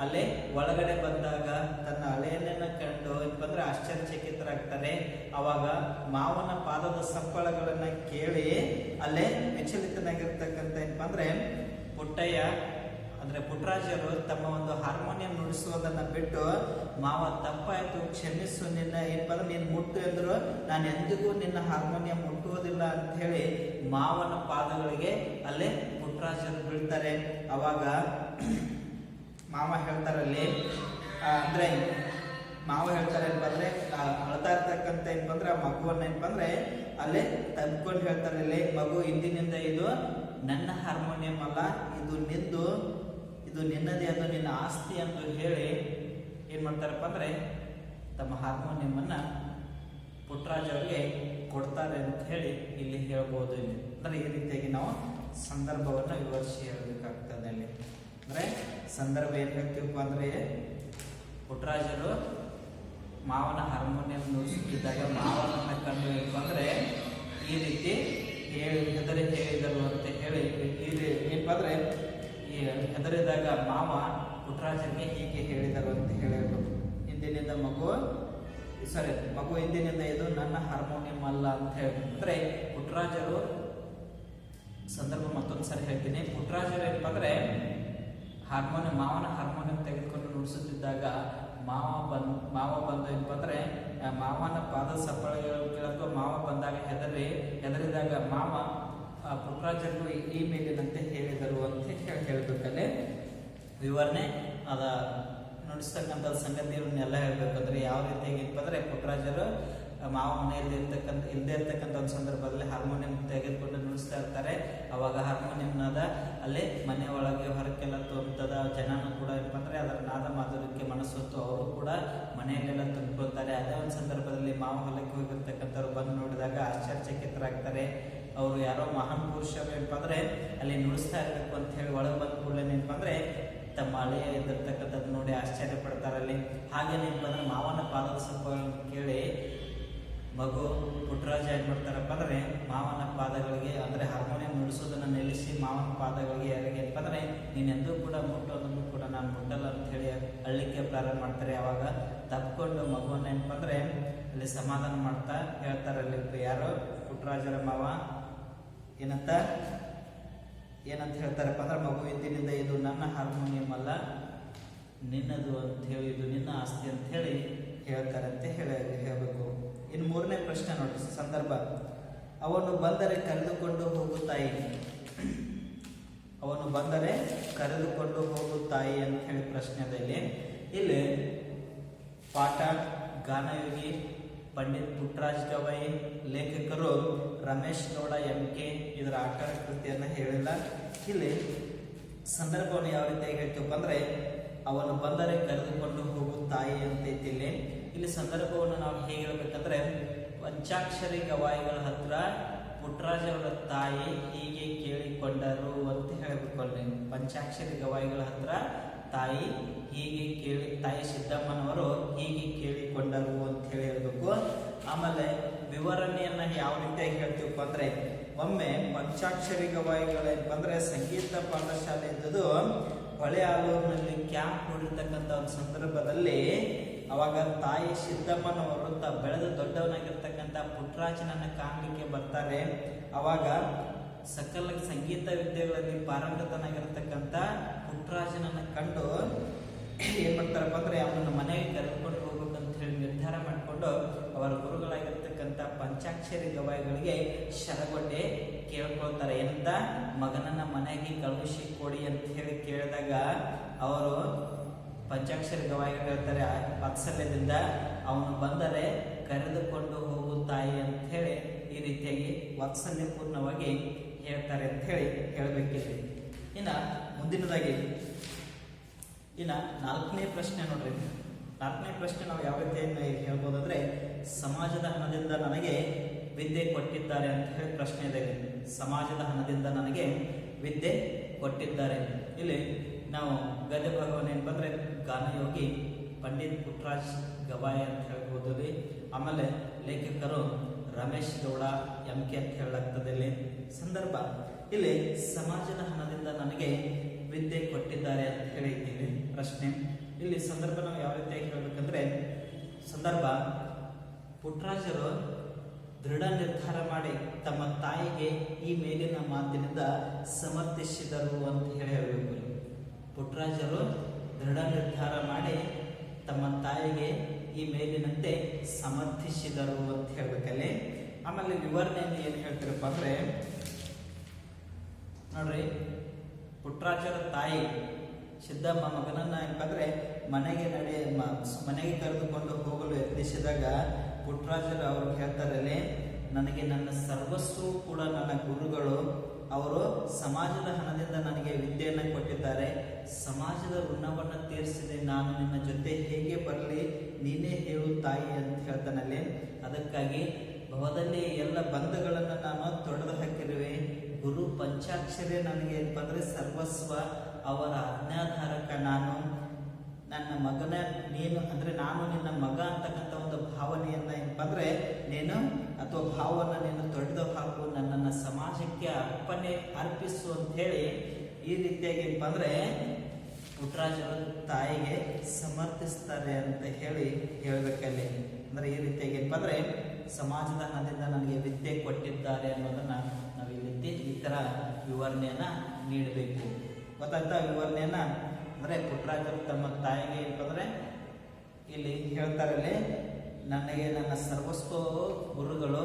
ಅಲ್ಲೇ ಒಳಗಡೆ ಬಂದಾಗ ತನ್ನ ಹಳೆಯನ್ನ ಕಂಡು ಏನಪ್ಪ ಅಂದ್ರೆ ಆಶ್ಚರ್ಯಚಕಿತರಾಗ್ತಾರೆ. ಅವಾಗ ಮಾವನ ಪಾದದ ಸಪ್ಪಳಗಳನ್ನ ಕೇಳಿ ಅಲ್ಲೇ ವಿಚಲಿತನಾಗಿರ್ತಕ್ಕಂಥ ಏನಪ್ಪ ಅಂದ್ರೆ ಪುಟ್ಟಯ್ಯ ಅಂದ್ರೆ ಪುಟ್ಟರಾಜರು ತಮ್ಮ ಒಂದು ಹಾರ್ಮೋನಿಯಂ ನುಡಿಸುವುದನ್ನ ಬಿಟ್ಟು, ಮಾವ ತಪ್ಪಾಯ್ತು, ಕ್ಷಮಿಸು, ನಿನ್ನ ಏನಪ್ಪ ಅಂದ್ರೆ ನೀನ್ ಮುಟ್ಟು ಎಂದ್ರು ನಾನು ಎಂದಿಗೂ ನಿನ್ನ ಹಾರ್ಮೋನಿಯಂ ಮುಟ್ಟುವುದಿಲ್ಲ ಅಂತ ಹೇಳಿ ಮಾವನ ಪಾದಗಳಿಗೆ ಅಲ್ಲೇ ಪುಟ್ಟರಾಜರು ಬೀಳ್ತಾರೆ. ಅವಾಗ ಮಾವ ಹೇಳ್ತಾರಲ್ಲಿ ಅಂದ್ರೆ ಮಾವ ಹೇಳ್ತಾರೆ ಏನಂದ್ರೆ ಅಳ್ತಾ ಇರ್ತಕ್ಕಂಥ ಏನಂದ್ರೆ ಆ ಮಗುವನ್ನ ಏನಂದ್ರೆ ಅಲ್ಲೇ ತಂದ್ಕೊಂಡು ಹೇಳ್ತಾರೆ, ಇಲ್ಲಿ ಮಗು ಇಂದಿನಿಂದ ಇದು ನನ್ನ ಹಾರ್ಮೋನಿಯಂ ಅಲ್ಲ, ಇದು ನಿನ್ನದೇ, ಅದು ನಿನ್ನ ಆಸ್ತಿ ಅಂತ ಹೇಳಿ ಏನ್ ಮಾಡ್ತಾರಪ್ಪ ಅಂದ್ರೆ ತಮ್ಮ ಹಾರ್ಮೋನಿಯಂ ಅನ್ನ ಪುಟ್ಟರಾಜ್ ಅವರಿಗೆ ಕೊಡ್ತಾರೆ ಅಂತ ಹೇಳಿ ಇಲ್ಲಿ ಹೇಳ್ಬೋದು. ಇಲ್ಲಿ ಅಂದ್ರೆ ಈ ರೀತಿಯಾಗಿ ನಾವು ಸಂದರ್ಭವನ್ನ ವಿವರಿಸಿ ಹೇಳಬೇಕಾಗ್ತದೆ. ಅಲ್ಲಿ ಅಂದ್ರೆ ಸಂದರ್ಭ ಏನ್ ಹೇಳ್ತೀವಪ್ಪ ಅಂದ್ರೆ ಪುಟ್ಟರಾಜರು ಮಾವನ ಹಾರ್ಮೋನಿಯಂ ನುಡಿಸುತ್ತಿದ್ದಾಗ ಮಾವನನ್ನ ಕಂಡು ಏನಪ್ಪ ಅಂದ್ರೆ ಈ ರೀತಿ ಹೆದರಿ ಹೇಳಿದರು ಅಂತ ಹೇಳಿ ಏನಪ್ಪ ಅಂದ್ರೆ ಹೆದರಿದಾಗ ಮಾವ ಪುಟ್ಟರಾಜನಿಗೆ ಹೀಗೆ ಹೇಳಿದರು ಅಂತ ಹೇಳಿದ್ರು. ಇಂದಿನಿಂದ ಮಗು ಇಂದಿನಿಂದ ಇದು ನನ್ನ ಹಾರ್ಮೋನಿಯಂ ಅಲ್ಲ ಅಂತ ಹೇಳಿ. ಅಂದ್ರೆ ಪುಟ್ಟರಾಜರು ಸಂದರ್ಭ ಮತ್ತೊಂದ್ಸರಿ ಹೇಳ್ತೀನಿ. ಪುಟ್ಟರಾಜರು ಏನಪ್ಪ ಅಂದ್ರೆ ಮಾವನ ಹಾರ್ಮೋನಿಯಂ ತೆಗೆದುಕೊಂಡು ನುಡಿಸುತ್ತಿದ್ದಾಗ ಮಾವ ಬಂದು ಏನಪ್ಪ ಅಂದ್ರೆ ಮಾವನ ಪಾದ ಸಪ್ಪಳಗಳು ಕೇಳಕ್ಕೂ ಮಾವ ಬಂದಾಗ ಹೆದರಿದಾಗ ಮಾವ ಪುಟ್ಟರಾಜರು ಈ ಮೇಲಿನಂತೆ ಹೇಳಿದರು ಅಂತ ಹೇಳ್ಬೇಕಲ್ಲಿ ವಿವರಣೆ ಅದ ನುಡಿಸ್ತಕ್ಕಂಥ ಸಂಗತಿಗಳನ್ನೆಲ್ಲ ಹೇಳ್ಬೇಕಂದ್ರೆ ಯಾವ ರೀತಿಯಾಗಿ ಅಂದ್ರೆ ಪುಟ್ಟರಾಜರು ಮಾವ ಮನೆಯಲ್ಲಿ ಇಲ್ಲದೆ ಇರ್ತಕ್ಕಂಥ ಒಂದು ಸಂದರ್ಭದಲ್ಲಿ ಹಾರ್ಮೋನಿಯಂ ತೆಗೆದುಕೊಂಡು ನುಡಿಸ್ತಾ ಇರ್ತಾರೆ. ಅವಾಗ ಹಾರ್ಮೋನಿಯಂನಾದ ಅಲ್ಲೇ ಮನೆ ಒಳಗೆ ಹೊರಕ್ಕೆಲ್ಲ ತೋರ್ತದ. ಜನನು ಕೂಡ ಏನಪ್ಪ ಅಂದ್ರೆ ಅದರ ನಾದ ಮಾಧುರ್ಯಕ್ಕೆ ಮನಸ್ಸೊತ್ತು ಅವರು ಕೂಡ ಮನೆಯಲ್ಲೆಲ್ಲ ತುಂಬಿಕೊಳ್ತಾರೆ. ಅದೇ ಒಂದು ಸಂದರ್ಭದಲ್ಲಿ ಮಾವ ಹೊಲಕ್ಕೆ ಹೋಗಿರ್ತಕ್ಕಂಥವ್ರು ಬಂದು ನೋಡಿದಾಗ ಆಶ್ಚರ್ಯಚಕಿತರಾಗ್ತಾರೆ. ಅವರು ಯಾರೋ ಮಹಾನ್ ಪುರುಷರು ಏನಪ್ಪ ಅಂದ್ರೆ ಅಲ್ಲಿ ನುಡಿಸ್ತಾ ಇರ್ಬೇಕು ಅಂತ ಹೇಳಿ ಒಳಗೆ ಬಂದ ಕೂಡಲೇ ಏನಪ್ಪ ಅಂದ್ರೆ ತಮ್ಮ ಹಳೆಯ ಇದ್ದಿರ್ತಕ್ಕಂಥದ್ದು ನೋಡಿ ಆಶ್ಚರ್ಯ ಪಡ್ತಾರಲ್ಲಿ. ಹಾಗೇನೇನಪ್ಪ ಅಂದ್ರೆ ಮಾವನ ಪಾದದ ಸಪ್ಪಳನ್ನು ಕೇಳಿ ಮಗು ಪುಟ್ಟರಾಜ ಏನ್ ಮಾಡ್ತಾರಪ್ಪ ಅಂದ್ರೆ ಮಾವನ ಪಾದಗಳಿಗೆ ಅಂದ್ರೆ ಹಾರ್ಮೋನಿಯಂ ನುಡಿಸೋದನ್ನ ನಿಲ್ಲಿಸಿ ಮಾವನ ಪಾದಗಳಿಗೆ ಏನಪ್ಪ ಅಂದ್ರೆ ನೀನೆಂದೂ ಕೂಡ ಮುಟ್ಟೋದನ್ನು ಕೂಡ ನಾನು ಮುಟ್ಟಲ್ಲ ಅಂತ ಹೇಳಿ ಅಳ್ಳಿಕ್ಕೆ ಪ್ರಾರಂಭ ಮಾಡ್ತಾರೆ. ಅವಾಗ ತಪ್ಕೊಂಡು ಮಗುವನ್ನ ಏನಪ್ಪ ಅಂದ್ರೆ ಅಲ್ಲಿ ಸಮಾಧಾನ ಮಾಡ್ತಾ ಹೇಳ್ತಾರಲ್ಲಿ ಯಾರೋ ಪುಟ್ಟರಾಜರ ಮಾವ ಏನಂತ ಹೇಳ್ತಾರಪ್ಪ ಅಂದ್ರೆ ಮಗು ಇಂದಿನಿಂದ ಇದು ನನ್ನ ಹಾರ್ಮೋನಿಯಂ ಅಲ್ಲ, ನಿನ್ನದು ಅಂತ ಹೇಳಿ, ಇದು ನಿನ್ನ ಆಸ್ತಿ ಅಂತ ಹೇಳಿ ಹೇಳ್ತಾರೆ ಅಂತ ಹೇಳಬೇಕು. ಇನ್ನು ಮೂರನೇ ಪ್ರಶ್ನೆ ನೋಡಿ ಸಂದರ್ಭ. ಅವನು ಬಂದರೆ ಕರೆದುಕೊಂಡು ಹೋಗುತ್ತಾಯಿ. ಅವನು ಬಂದರೆ ಕರೆದುಕೊಂಡು ಹೋಗುತ್ತಾಯಿ ಅಂತ ಹೇಳಿ ಪ್ರಶ್ನೆದಲ್ಲಿ ಇಲ್ಲಿ ಪಾಠ ಗಾನಯೋಗಿ ಪಂಡಿತ್ ಪುಟ್ಟರಾಜ್ ಗವಾಯಿ, ಲೇಖಕರು ರಮೇಶ್ ಗೌಡ MK. ಇದರ ಆಕಾರ ಕೃತಿಯನ್ನ ಹೇಳಿಲ್ಲ. ಇಲ್ಲಿ ಸಂದರ್ಭವನ್ನು ಯಾವ ರೀತಿಯಾಗಿ ಹೇಳ್ತೀವಪ್ಪ ಅಂದ್ರೆ ಅವನು ಬಂದರೆ ಕರೆದುಕೊಂಡು ಹೋಗುತ್ತಾಯಿ ಅಂತೈತಿ. ಇಲ್ಲಿ ಸಂದರ್ಭವನ್ನು ನಾವು ಹೇಗೆ ಹೇಳ್ಬೇಕಂದ್ರೆ ಪಂಚಾಕ್ಷರಿ ಗವಾಯಿಗಳ ಹತ್ರ ಪುಟ್ಟರಾಜ್ ಅವರ ತಾಯಿ ಹೀಗೆ ಕೇಳಿಕೊಂಡರು ಅಂತ ಹೇಳಬೇಕು. ಅಲ್ಲಿ ಪಂಚಾಕ್ಷರಿ ಗವಾಯಿಗಳ ಹತ್ರ ತಾಯಿ ಸಿದ್ದಮ್ಮನವರು ಹೀಗೆ ಕೇಳಿಕೊಂಡರು ಅಂತ ಹೇಳಿ ಹೇಳ್ಬೇಕು. ಆಮೇಲೆ ವಿವರಣೆಯನ್ನ ಯಾವ ರೀತಿಯಾಗಿ ಹೇಳ್ತೀವಪ್ಪ ಅಂದ್ರೆ ಒಮ್ಮೆ ಪಂಚಾಕ್ಷರಿ ಗವಾಯಿಗಳೇನಪ್ಪ ಅಂದ್ರೆ ಸಂಗೀತ ಪಾಠಶಾಲೆ ಇದ್ದದ್ದು ಹೊಳೆ ಆಲೂರಿನಲ್ಲಿ ಕ್ಯಾಂಪ್ ಮಾಡಿರ್ತಕ್ಕಂಥ ಒಂದು ಸಂದರ್ಭದಲ್ಲಿ ಅವಾಗ ತಾಯಿ ಸಿದ್ದಮ್ಮನವರು ಬೆಳೆದು ದೊಡ್ಡವನಾಗಿರ್ತಕ್ಕಂಥ ಪುಟ್ಟರಾಜನನ್ನ ಕಾಣಲಿಕ್ಕೆ ಬರ್ತಾರೆ. ಅವಾಗ ಸಕಲ ಸಂಗೀತ ವಿದ್ಯೆಗಳಲ್ಲಿ ಪಾರಂಗತನಾಗಿರ್ತಕ್ಕಂಥ ಪುಟ್ಟರಾಜನನ್ನ ಕಂಡು ಏನ್ ಮಾಡ್ತಾರಪ್ಪ ಅಂದ್ರೆ ಅವನನ್ನ ಮನೆಗೆ ಕರೆದುಕೊಂಡು ಹೋಗ್ಬೇಕಂತ ಹೇಳಿ ನಿರ್ಧಾರ ಮಾಡಿಕೊಂಡು ಅವರ ಗುರುಗಳಾಗಿರ್ತಕ್ಕಂಥ ಪಂಚಾಕ್ಷರಿ ಗವಾಯಿಗಳಿಗೆ ಶರಗೊಡ್ಡೆ ಕೇಳ್ಕೊಳ್ತಾರೆ. ಏನಂತ ಮಗನನ್ನ ಮನೆಗೆ ಕಳುಹಿಸಿ ಕೊಡಿ ಅಂತ ಹೇಳಿ ಕೇಳಿದಾಗ ಅವರು ಪಂಚಾಕ್ಷರಿ ಗವಾಯಿಗಳು ಹೇಳ್ತಾರೆ ವಾತ್ಸಲ್ಯದಿಂದ ಅವನು ಬಂದರೆ ಕರೆದುಕೊಂಡು ಹೋಗುತ್ತಾಯಿ ಅಂತ ಹೇಳಿ ಈ ರೀತಿಯಾಗಿ ವಾತ್ಸಲ್ಯಪೂರ್ಣವಾಗಿ ಹೇಳ್ತಾರೆ ಅಂತ ಹೇಳಿ ಹೇಳಬೇಕಿದೆ. ಮುಂದಿನದಾಗಿ ನಾಲ್ಕನೇ ಪ್ರಶ್ನೆ ನೋಡ್ರಿ. ನಾಲ್ಕನೇ ಪ್ರಶ್ನೆ ನಾವು ಯಾವ ರೀತಿಯನ್ನು ಹೇಳ್ಬೋದಂದ್ರೆ ಸಮಾಜದ ಹಣದಿಂದ ನನಗೆ ವಿದ್ಯೆ ಕೊಟ್ಟಿದ್ದಾರೆ ಅಂತ ಹೇಳಿ ಪ್ರಶ್ನೆ ಇದೆ. ಸಮಾಜದ ಹಣದಿಂದ ನನಗೆ ವಿದ್ಯೆ ಕೊಟ್ಟಿದ್ದಾರೆ. ಇಲ್ಲಿ ನಾವು ಗದ್ಯ ಭಾಗವನ್ನು ಏನಪ್ಪ ಅಂದ್ರೆ ಗಾನಯೋಗಿ ಪಂಡಿತ್ ಪುಟ್ಟರಾಜ್ ಗವಾಯಿ ಅಂತ ಹೇಳ್ಬೋದು ರೀ. ಆಮೇಲೆ ಲೇಖಕರು ರಮೇಶ್ ಗೌಡ MK ಅಂತ ಹೇಳಲಾಗ್ತದೆ. ಇಲ್ಲಿ ಸಂದರ್ಭ ಇಲ್ಲಿ ಸಮಾಜದ ಹಣದಿಂದ ನನಗೆ ವಿದ್ಯೆ ಕೊಟ್ಟಿದ್ದಾರೆ ಅಂತ ಹೇಳಿದ್ದೀವಿ ಪ್ರಶ್ನೆ. ಇಲ್ಲಿ ಸಂದರ್ಭ ನಾವು ಯಾವ ರೀತಿಯಾಗಿ ಹೇಳ್ಬೇಕಂದ್ರೆ, ಸಂದರ್ಭ ಪುಟ್ಟರಾಜರು ದೃಢ ನಿರ್ಧಾರ ಮಾಡಿ ತಮ್ಮ ತಾಯಿಗೆ ಈ ಮೇಲಿನ ಮಾತಿನಿಂದ ಸಮರ್ಥಿಸಿದರು ಅಂತ ಹೇಳಬೇಕು. ಪುಟ್ಟರಾಜರು ದೃಢ ನಿರ್ಧಾರ ಮಾಡಿ ತಮ್ಮ ತಾಯಿಗೆ ಈ ಮೇಲಿನಂತೆ ಸಮರ್ಥಿಸಿದರು ಅಂತ ಹೇಳ್ಬೇಕಲ್ಲಿ. ಆಮೇಲೆ ವಿವರಣೆಯನ್ನು ಏನು ಹೇಳ್ತಾರಪ್ಪ ಅಂದ್ರೆ ನೋಡ್ರಿ, ಪುಟ್ಟರಾಜರ ತಾಯಿ ಸಿದ್ದಮ್ಮ ಮಗನನ್ನ ಏನಪ್ಪಂದ್ರೆ ಮನೆಗೆ ಕರೆದುಕೊಂಡು ಹೋಗಲು ಯತ್ನಿಸಿದಾಗ ಪುಟ್ಟರಾಜರು ಅವ್ರಿಗೆ ಹೇಳ್ತಾರಲ್ಲಿ, ನನಗೆ ನನ್ನ ಸರ್ವಸ್ವವು ಕೂಡ ನನ್ನ ಗುರುಗಳು, ಅವರು ಸಮಾಜದ ಹಣದಿಂದ ನನಗೆ ವಿದ್ಯೆಯನ್ನು ಕೊಟ್ಟಿದ್ದಾರೆ, ಸಮಾಜದ ಋಣವನ್ನು ತೀರಿಸಿದೆ, ನಾನು ನಿನ್ನ ಜೊತೆ ಹೇಗೆ ಬರಲಿ, ನೀನೇ ಹೇಳು ತಾಯಿ ಅಂತ ಹೇಳ್ತಾನಲ್ಲಿ. ಅದಕ್ಕಾಗಿ ಭವದಲ್ಲಿ ಎಲ್ಲ ಬಂಧಗಳನ್ನು ನಾನು ತೊಡೆದು ಹಾಕಿರುವೆ, ಗುರು ಪಂಚಾಕ್ಷರಿ ನನಗೆ ಏನಪ್ಪ ಅಂದ್ರೆ ಸರ್ವಸ್ವ, ಅವರ ಆಜ್ಞಾಧಾರಕ ನಾನು, ನನ್ನ ಮಗನ ನೀನು ಅಂದ್ರೆ ನಾನು ನಿನ್ನ ಮಗ ಅಂತಕ್ಕಂಥ ಒಂದು ಭಾವನೆಯನ್ನ ಏನಪ್ಪ ಅಂದ್ರೆ ನೀನು ಅಥವಾ ಭಾವವನ್ನು ನೀನು ತೊಡೆದು ಹಾಕು, ನನ್ನನ್ನು ಸಮಾಜಕ್ಕೆ ಅರ್ಪಿಸು ಅಂತ ಹೇಳಿ ಈ ರೀತಿಯಾಗಿ ಏನಪ್ಪ ಅಂದ್ರೆ ಪುಟ್ಟರಾಜರು ತಾಯಿಗೆ ಸಮರ್ಥಿಸ್ತಾರೆ ಅಂತ ಹೇಳ್ಬೇಕಲ್ಲಿ. ಅಂದ್ರೆ ಈ ರೀತಿಯಾಗಿ ಏನಪ್ಪ ಅಂದ್ರೆ ಸಮಾಜದ ಹಣದಿಂದ ನನಗೆ ವಿದ್ಯೆ ಕೊಟ್ಟಿದ್ದಾರೆ ಅನ್ನೋದನ್ನ ನಾವು ಈ ತರ ವಿವರಣೆಯನ್ನ ನೀಡಬೇಕು. ಗೊತ್ತಾಗ್ತಾ ವಿವರಣೆಯನ್ನ ಅಂದ್ರೆ ಪುಟ್ಟರಾಜರು ತಮ್ಮ ತಾಯಿಗೆ ಏನಪ್ಪ ಅಂದ್ರೆ ಇಲ್ಲಿ ಹೇಳ್ತಾರಲ್ಲಿ, ನನಗೆ ನನ್ನ ಸರ್ವಸ್ವ ಗುರುಗಳು,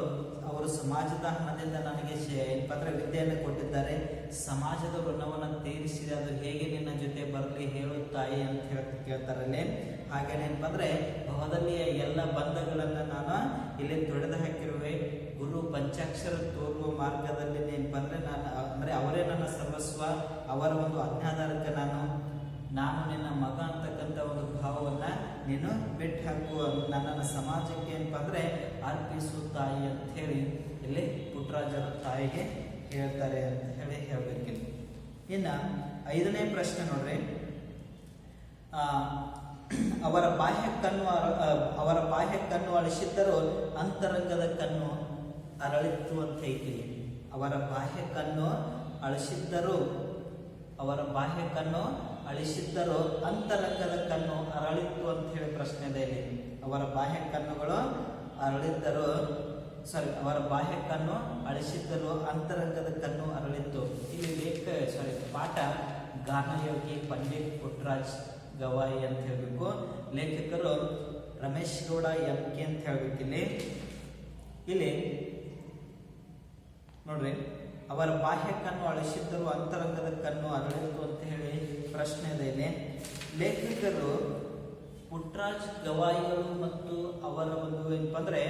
ಅವರು ಸಮಾಜದ ಹಣದಿಂದ ನನಗೆ ಏನಪ್ಪ ಅಂದ್ರೆ ವಿದ್ಯೆಯನ್ನು ಕೊಟ್ಟಿದ್ದಾರೆ, ಸಮಾಜದ ಋಣವನ್ನು ತೀರಿಸಿದೆ, ಅದು ಹೇಗೆ ನಿನ್ನ ಜೊತೆ ಬರಲಿ ಹೇಳು ತಾಯಿ ಅಂತ ಕೇಳ್ತಾರಲ್ಲಿ. ಹಾಗೇನೇನಪ್ಪ ಅಂದ್ರೆ ಭವದಲ್ಲಿಯ ಎಲ್ಲ ಬಂಧಗಳನ್ನು ನಾನು ಇಲ್ಲಿ ತೊಡೆದು ಹಾಕಿರುವೆ, ಗುರು ಪಂಚಾಕ್ಷರ ತೋರುವ ಮಾರ್ಗದಲ್ಲಿ ಏನಪ್ಪ ಅಂದ್ರೆ ಅಂದ್ರೆ ಅವರೇ ನನ್ನ ಸರ್ವಸ್ವ, ಅವರ ಒಂದು ಆಜ್ಞಾಧಾರಕ ನಾನು ನಿನ್ನ ಮಗ ಅಂತಕ್ಕಂಥ ಒಂದು ಭಾವವನ್ನ ನೀನು ಬಿಟ್ಟು ಹಾಕು, ನನ್ನನ್ನು ಸಮಾಜಕ್ಕೆ ಏನಪ್ಪ ಅಂದ್ರೆ ಅರ್ಪಿಸು ತಾಯಿ ಅಂತ ಹೇಳಿ ಇಲ್ಲಿ ಪುಟ್ಟರಾಜರ ತಾಯಿಗೆ ಹೇಳ್ತಾರೆ ಅಂತ ಹೇಳ್ಬೇಕಿಲ್ಲ. ಇನ್ನ 5ನೇ ಪ್ರಶ್ನೆ ನೋಡ್ರಿ, ಅವರ ಬಾಹ್ಯ ಕಣ್ಣು ಅಳಿಸಿದ್ದರೂ ಅಂತರಂಗದ ಕಣ್ಣು ಅರಳಿತ್ತು ಅಂತ ಐತಿ. ಅವರ ಬಾಹ್ಯ ಕಣ್ಣು ಅಳಿಸಿದ್ದರೂ ಅಂತರಂಗದ ಕಣ್ಣು ಅರಳಿತ್ತು ಅಂತ ಹೇಳಿ ಪ್ರಶ್ನೆ ಇದೆ ಇಲ್ಲಿ. ಅವರ ಬಾಹ್ಯ ಕಣ್ಣುಗಳು ಅವರ ಬಾಹ್ಯ ಕಣ್ಣು ಅಳಿಸಿದ್ದರೂ ಅಂತರಂಗದ ಕಣ್ಣು ಅರಳಿತ್ತು. ಇಲ್ಲಿ ಪಾಠ ಗಾನಯೋಗಿ ಪಂಡಿತ್ ಪುಟ್ಟರಾಜ್ ಗವಾಯಿ ಅಂತ ಹೇಳ್ಬೇಕು. ಲೇಖಕರು ರಮೇಶ್ ಗೌಡ MK ಅಂತ ಹೇಳ್ಬೇಕಿಲ್ಲಿ. ಇಲ್ಲಿ ನೋಡ್ರಿ, ಅವರ ಬಾಹ್ಯ ಕಣ್ಣು ಅಳಿಸಿದ್ದರೂ ಅಂತರಂಗದ ಕಣ್ಣು ಅರಳಿತ್ತು ಅಂತ ಹೇಳಿ ಪ್ರಶ್ನೆ ಇದೆ ಇಲ್ಲಿ. ಲೇಖಕರು ಪುಟ್ಟರಾಜ್ ಗವಾಯಿಗಳು ಮತ್ತು ಅವರ ಒಂದು ಏನಪ್ಪ ಅಂದ್ರೆ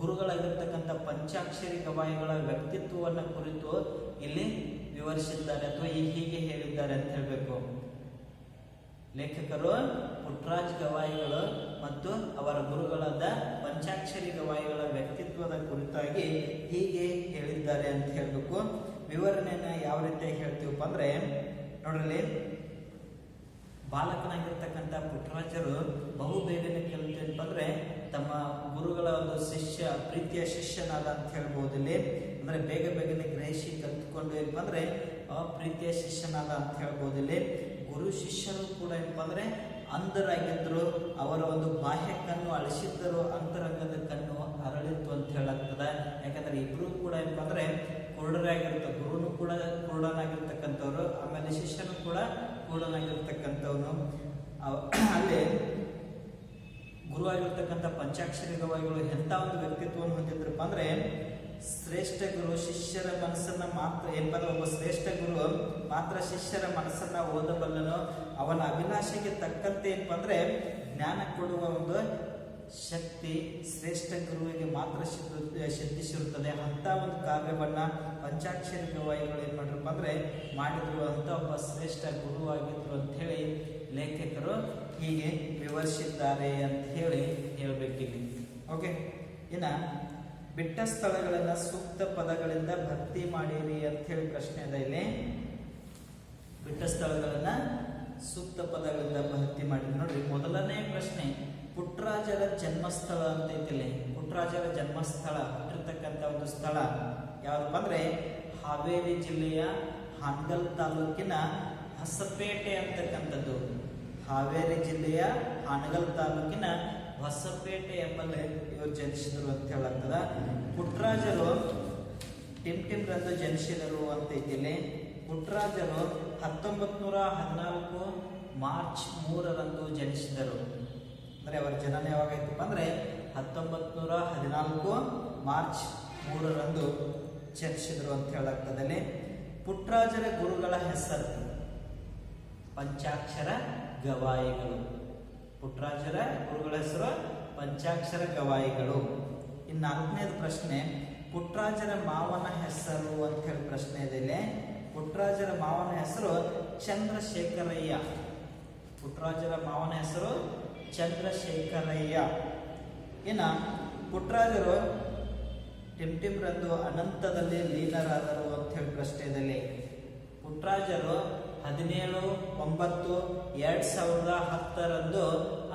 ಗುರುಗಳಾಗಿರ್ತಕ್ಕಂಥ ಪಂಚಾಕ್ಷರಿ ಗವಾಯಿಗಳ ವ್ಯಕ್ತಿತ್ವವನ್ನು ಕುರಿತು ಇಲ್ಲಿ ವಿವರಿಸಿದ್ದಾರೆ ಅಥವಾ ಹೀಗೆ ಹೇಳಿದ್ದಾರೆ ಅಂತ ಹೇಳಬೇಕು. ಲೇಖಕರು ಪುಟ್ಟರಾಜ್ ಗವಾಯಿಗಳು ಮತ್ತು ಅವರ ಗುರುಗಳಾದ ಪಂಚಾಕ್ಷರಿ ಗವಾಯಿಗಳ ವ್ಯಕ್ತಿತ್ವದ ಕುರಿತಾಗಿ ಹೀಗೆ ಹೇಳಿದ್ದಾರೆ ಅಂತ ಹೇಳಬೇಕು. ವಿವರಣೆಯನ್ನ ಯಾವ ರೀತಿಯಾಗಿ ಹೇಳ್ತೀವಪ್ಪ ಅಂದ್ರೆ ನೋಡ್ರಲ್ಲಿ, ಬಾಲಕನಾಗಿರ್ತಕ್ಕಂಥ ಪುಟ್ಟರಾಜರು ಬಹು ಬೇಗನೆ ಏನಪ್ಪ ಅಂದ್ರೆ ತಮ್ಮ ಗುರುಗಳ ಒಂದು ಪ್ರೀತಿಯ ಶಿಷ್ಯನಾದ ಅಂತ ಹೇಳ್ಬೋದು ಇಲ್ಲಿ. ಅಂದ್ರೆ ಬೇಗನೆ ಗ್ರಹಿಸಿ ಕಲ್ತ್ಕೊಂಡು ಏನಪ್ಪ ಅಂದ್ರೆ ಪ್ರೀತಿಯ ಶಿಷ್ಯನಾದ ಅಂತ ಹೇಳ್ಬೋದು ಇಲ್ಲಿ. ಗುರು ಶಿಷ್ಯರು ಕೂಡ ಏನಪ್ಪ ಅಂದ್ರೆ ಅಂಧರಾಗಿದ್ರು, ಅವರ ಒಂದು ಬಾಹ್ಯ ಕಣ್ಣು ಅಳಿಸಿದ್ದರು, ಅಂತರಂಗದ ಕಣ್ಣು ಅರಳಿತ್ತು ಅಂತ ಹೇಳಾಗ್ತದೆ. ಯಾಕಂದ್ರೆ ಇಬ್ರು ಕೂಡ ಏನಪ್ಪ ಅಂದ್ರೆ ಕುರುಡರಾಗಿರ್ತಾರೆ. ಗುರುನು ಕೂಡ ಕುರುಡನಾಗಿರ್ತಕ್ಕಂಥವ್ರು, ಆಮೇಲೆ ಶಿಷ್ಯನು ಕೂಡ ಕುರುಡನಾಗಿರ್ತಕ್ಕಂಥವ್ನು. ಅಲ್ಲಿ ಗುರುವಾಗಿರ್ತಕ್ಕಂಥ ಪಂಚಾಕ್ಷರಿ ಗವಾಯಿಗಳು ಎಂಥ ಒಂದು ವ್ಯಕ್ತಿತ್ವವನ್ನು ಹೊಂದಿದ್ರಪ್ಪ ಅಂದ್ರೆ, ಶ್ರೇಷ್ಠ ಗುರು ಶಿಷ್ಯರ ಮನಸ್ಸನ್ನ ಮಾತ್ರ ಏನಪ್ಪ ಒಬ್ಬ ಶ್ರೇಷ್ಠ ಗುರು ಮಾತ್ರ ಶಿಷ್ಯರ ಮನಸ್ಸನ್ನ ಓದಬಲ್ಲನು, ಅವನ ಅಭಿಲಾಷೆಗೆ ತಕ್ಕಂತೆ ಏನಪ್ಪ ಅಂದ್ರೆ ಜ್ಞಾನ ಕೊಡುವ ಒಂದು ಶಕ್ತಿ ಶ್ರೇಷ್ಠ ಗುರುವಿಗೆ ಮಾತ್ರ ಸಿದ್ಧಿಸಿರುತ್ತದೆ. ಅಂತ ಒಂದು ಕಾರ್ಯವನ್ನ ಪಂಚಾಕ್ಷರಿ ಗವಾಯಿಗಳು ಏನ್ ಮಾಡ್ರಪ್ಪ ಅಂದ್ರೆ ಮಾಡಿದ್ರು, ಅಂತ ಒಬ್ಬ ಶ್ರೇಷ್ಠ ಗುರುವಾಗಿದ್ರು ಅಂತ ಹೇಳಿ ಲೇಖಕರು ಹೀಗೆ ವಿವರಿಸಿದ್ದಾರೆ ಅಂತ ಹೇಳಿ ಹೇಳ್ಬೇಕಿಲ್ಲಿ. ಓಕೆ, ಇನ್ನ ಬಿಟ್ಟ ಸ್ಥಳಗಳನ್ನ ಸೂಕ್ತ ಪದಗಳಿಂದ ಭರ್ತಿ ಮಾಡಿರಿ ಅಂತ ಹೇಳಿ ಪ್ರಶ್ನೆ ಇದೆ ಇಲ್ಲಿ. ಬಿಟ್ಟ ಸ್ಥಳಗಳನ್ನ ಸೂಕ್ತ ಪದಗಳಿಂದ ಭರ್ತಿ ಮಾಡಿ. ನೋಡ್ರಿ, ಮೊದಲನೇ ಪ್ರಶ್ನೆ ಪುಟ್ಟರಾಜರ ಜನ್ಮಸ್ಥಳ ಅಂತ ಐತಿಲ್ಲಿ. ಪುಟ್ಟರಾಜರ ಜನ್ಮಸ್ಥಳ ಹುಟ್ಟಿರ್ತಕ್ಕಂಥ ಒಂದು ಸ್ಥಳ ಯಾವ್ದಪ್ಪ ಅಂದ್ರೆ ಹಾವೇರಿ ಜಿಲ್ಲೆಯ ಹಾನಗಲ್ ತಾಲೂಕಿನ ಹೊಸಪೇಟೆ ಅಂತಕ್ಕಂಥದ್ದು. ಹಾವೇರಿ ಜಿಲ್ಲೆಯ ಹಾನಗಲ್ ತಾಲೂಕಿನ ಹೊಸಪೇಟೆ ಎಂಬಲ್ಲಿ ಇವರು ಜನಿಸಿದರು ಅಂತ ಹೇಳತ್ತದ. ಪುಟ್ಟರಾಜರು ಟಿಮ್ಟಿಮ್ರಂದು ಜನಿಸಿದರು ಅಂತ ಐತಿಲ್ಲಿ. ಪುಟ್ಟರಾಜರು 1914 ಮಾರ್ಚ್ 3ರಂದು ಜನಿಸಿದರು. ಅಂದ್ರೆ ಅವರ ಜನನ ಯಾವಾಗೈತಪ್ಪ ಅಂದ್ರೆ 1914 ಮಾರ್ಚ್ 3ರಂದು ಜನಿಸಿದರು ಅಂತ ಹೇಳಾಗ್ತದೆ. ಪುಟ್ಟರಾಜರ ಗುರುಗಳ ಹೆಸರು ಪಂಚಾಕ್ಷರ ಗವಾಯಿಗಳು. ಪುಟ್ಟರಾಜರ ಗುರುಗಳ ಹೆಸರು ಪಂಚಾಕ್ಷರ ಗವಾಯಿಗಳು. ಇನ್ನು 4ನೇದು ಪ್ರಶ್ನೆ ಪುಟ್ಟರಾಜರ ಮಾವನ ಹೆಸರು ಅಂತ ಹೇಳಿ ಪ್ರಶ್ನೆ ಇದೆ. ಪುಟ್ಟರಾಜರ ಮಾವನ ಹೆಸರು ಚಂದ್ರಶೇಖರಯ್ಯ. ಪುಟ್ಟರಾಜರ ಮಾವನ ಹೆಸರು ಚಂದ್ರಶೇಖರಯ್ಯ. ಇನ್ನ ಪುಟ್ಟರಾಜರು ಟಿಮ್ಟಿಮ್ರಂದು ಅನಂತದಲ್ಲಿ ಲೀನರಾದರು ಅಂತ ಹೇಳಿ ಪ್ರಶ್ನೆ ಇದೆ. ಪುಟ್ಟರಾಜರು 17/9/2010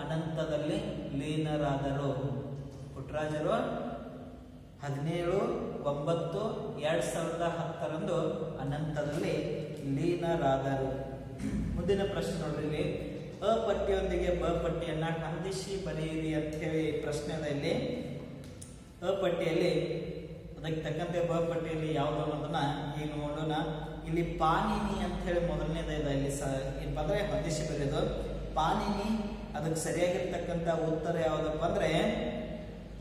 ಅನಂತದಲ್ಲಿ ಲೀನರಾದರು. ಪುಟ್ಟರಾಜರು 17/9/2010 ಅನಂತದಲ್ಲಿ ಲೀನರಾದರು. ಮುಂದಿನ ಪ್ರಶ್ನೆ ನೋಡ್ರಿ, ಇಲ್ಲಿ ಅ ಪಟ್ಟಿಯೊಂದಿಗೆ ಬ ಪಟ್ಟಿಯನ್ನ ಹೊಂದಿಸಿ ಬರೆಯಿರಿ ಅಂತ ಹೇಳಿ ಪ್ರಶ್ನೆ ಇದೆ. ಅ ಪಟ್ಟಿಯಲ್ಲಿ ಅದಕ್ಕೆ ತಕ್ಕಂತೆ ಬ ಪಟ್ಟಿಯಲ್ಲಿ ಯಾವ್ದು ಅನ್ನೋದನ್ನ ಈಗ ನೋಡೋಣ. ಇಲ್ಲಿ ಪಾಣಿನಿ ಅಂತ ಹೇಳಿ ಮೊದಲನೇದ ಇದೆ. ಇಲ್ಲಿ ಏನಪ್ಪ ಅಂದ್ರೆ ಹೊಂದಿಸಿ ಬರೆಯೋದು ಪಾಣಿನಿ. ಅದಕ್ಕೆ ಸರಿಯಾಗಿರ್ತಕ್ಕಂಥ ಉತ್ತರ ಯಾವ್ದಪ್ಪ ಅಂದ್ರೆ